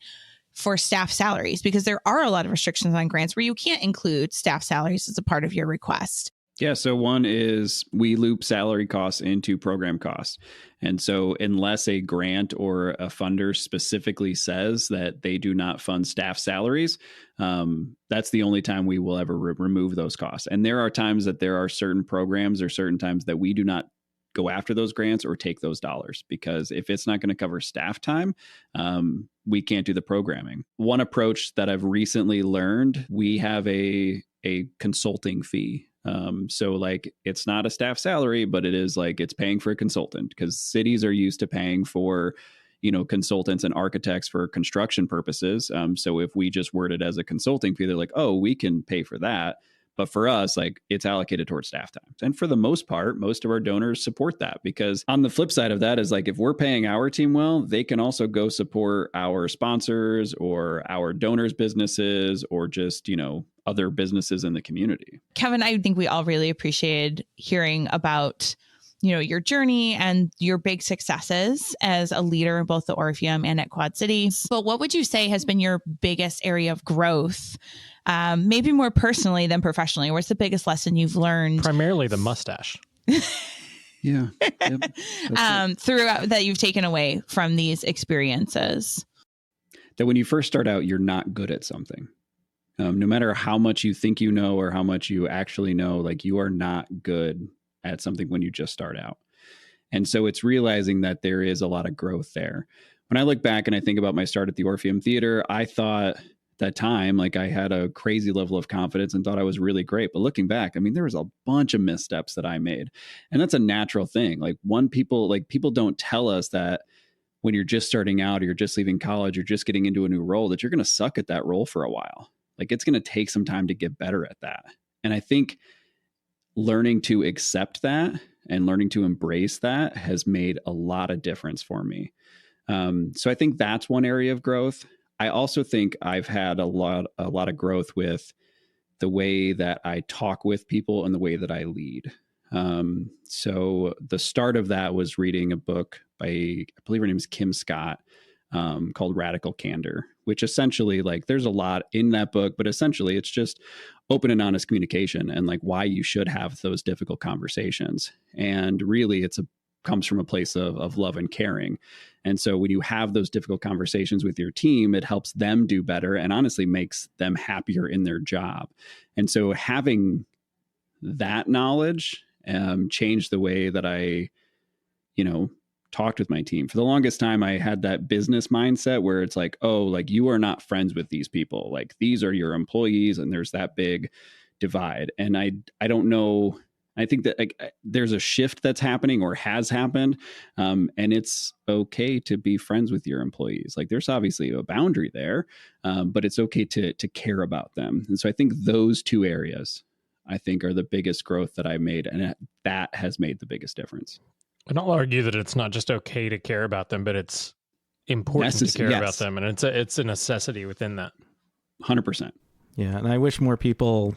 for staff salaries? Because there are a lot of restrictions on grants where you can't include staff salaries as a part of your request. Yeah. So one is we loop salary costs into program costs. And so unless a grant or a funder specifically says that they do not fund staff salaries, that's the only time we will ever remove those costs. And there are times that there are certain programs or certain times that we do not go after those grants or take those dollars, because if it's not going to cover staff time, we can't do the programming. One approach that I've recently learned, we have a consulting fee. So like it's not a staff salary, but it is like it's paying for a consultant, because cities are used to paying for, consultants and architects for construction purposes. So if we just word it as a consulting fee, they're like, oh, we can pay for that. But for us, like it's allocated towards staff time. And for the most part, most of our donors support that, because on the flip side of that is like, if we're paying our team well, they can also go support our sponsors or our donors' businesses or just, other businesses in the community. Kevin, I think we all really appreciated hearing about, your journey and your big successes as a leader in both the Orpheum and at Quad City. But what would you say has been your biggest area of growth? Maybe more personally than professionally. What's the biggest lesson you've learned? Primarily the mustache. Yeah. Yep. Throughout that you've taken away from these experiences. That when you first start out, you're not good at something. No matter how much you think you know or how much you actually know, like you are not good at something when you just start out. And so it's realizing that there is a lot of growth there. When I look back and I think about my start at the Orpheum Theater, I thought that time, like I had a crazy level of confidence and thought I was really great. But looking back, I mean, there was a bunch of missteps that I made. And that's a natural thing. Like people don't tell us that when you're just starting out or you're just leaving college, you're just getting into a new role, that you're going to suck at that role for a while. Like it's going to take some time to get better at that. And I think learning to accept that and learning to embrace that has made a lot of difference for me. So I think that's one area of growth. I also think I've had a lot of growth with the way that I talk with people and the way that I lead. So the start of that was reading a book by, I believe her name is Kim Scott, called Radical Candor, which essentially, like, there's a lot in that book, but essentially it's just open and honest communication and like why you should have those difficult conversations. And really comes from a place of love and caring. And so when you have those difficult conversations with your team, it helps them do better and honestly makes them happier in their job. And so having that knowledge changed the way that I, talked with my team. For the longest time, I had that business mindset where it's like, oh, like you are not friends with these people. Like these are your employees, and there's that big divide. And I don't know. I think that like there's a shift that's happening or has happened. And it's okay to be friends with your employees. Like there's obviously a boundary there, but it's okay to care about them. And so I think those two areas, I think, are the biggest growth that I made. And that has made the biggest difference. And I'll argue that it's not just okay to care about them, but it's important to care about them. And it's a necessity within that. 100%. Yeah. And I wish more people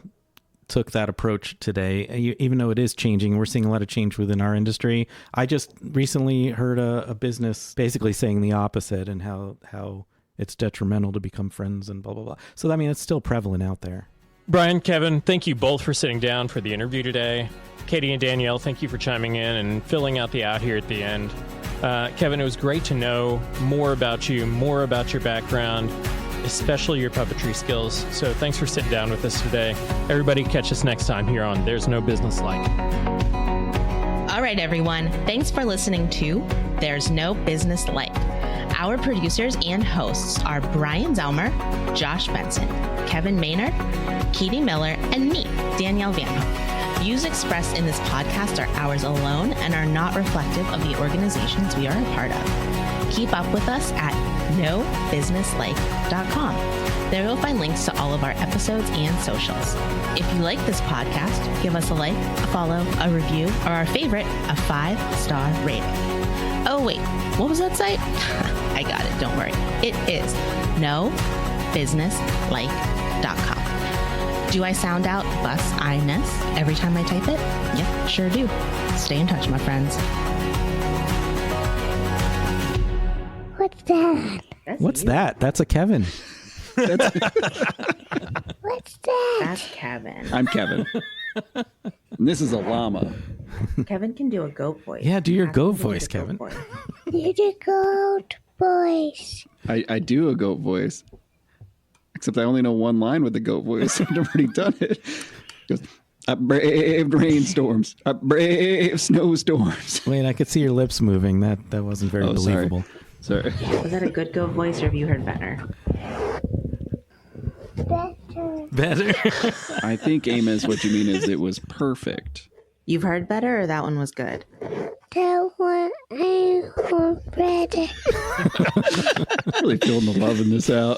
took that approach today, even though it is changing. We're seeing a lot of change within our industry. I just recently heard a business basically saying the opposite and how it's detrimental to become friends and blah, blah, blah. So, I mean, it's still prevalent out there. Bryan, Kevin, thank you both for sitting down for the interview today. Katie and Danielle, thank you for chiming in and filling out the out here at the end. Kevin, it was great to know more about you, more about your background, especially your puppetry skills. So thanks for sitting down with us today. Everybody catch us next time here on There's No Business Like. All right, everyone. Thanks for listening to There's No Business Like. Our producers and hosts are Bryan Zelmer, Josh Benson, Kevin Maynard, Katie Miller, and me, Danielle Van Hook. Views expressed in this podcast are ours alone and are not reflective of the organizations we are a part of. Keep up with us at nobusinesslike.com. There you'll find links to all of our episodes and socials. If you like this podcast, give us a like, a follow, a review, or our favorite, a 5-star rating. Oh, wait, what was that site? I got it, don't worry. It is nobusinesslike.com. Do I sound out bus-I-ness every time I type it? Yep, sure do. Stay in touch, my friends. What's that? What's that? That's a Kevin. What's that? That's Kevin. I'm Kevin. And this is a llama. Kevin can do a goat voice. Yeah, do your Ask goat him to do voice, the goat Kevin. voice. You're the goat voice. I do a goat voice. Except I only know one line with the goat voice. I've already done it. It goes, I braved rainstorms. I braved snowstorms. Wait, I could see your lips moving. That wasn't very believable. Sorry. Was that a good goat voice, or have you heard better? Better. I think, Amos, what you mean is it was perfect. You've heard better, or that one was good? That one I want better. Really feeling the love in this out.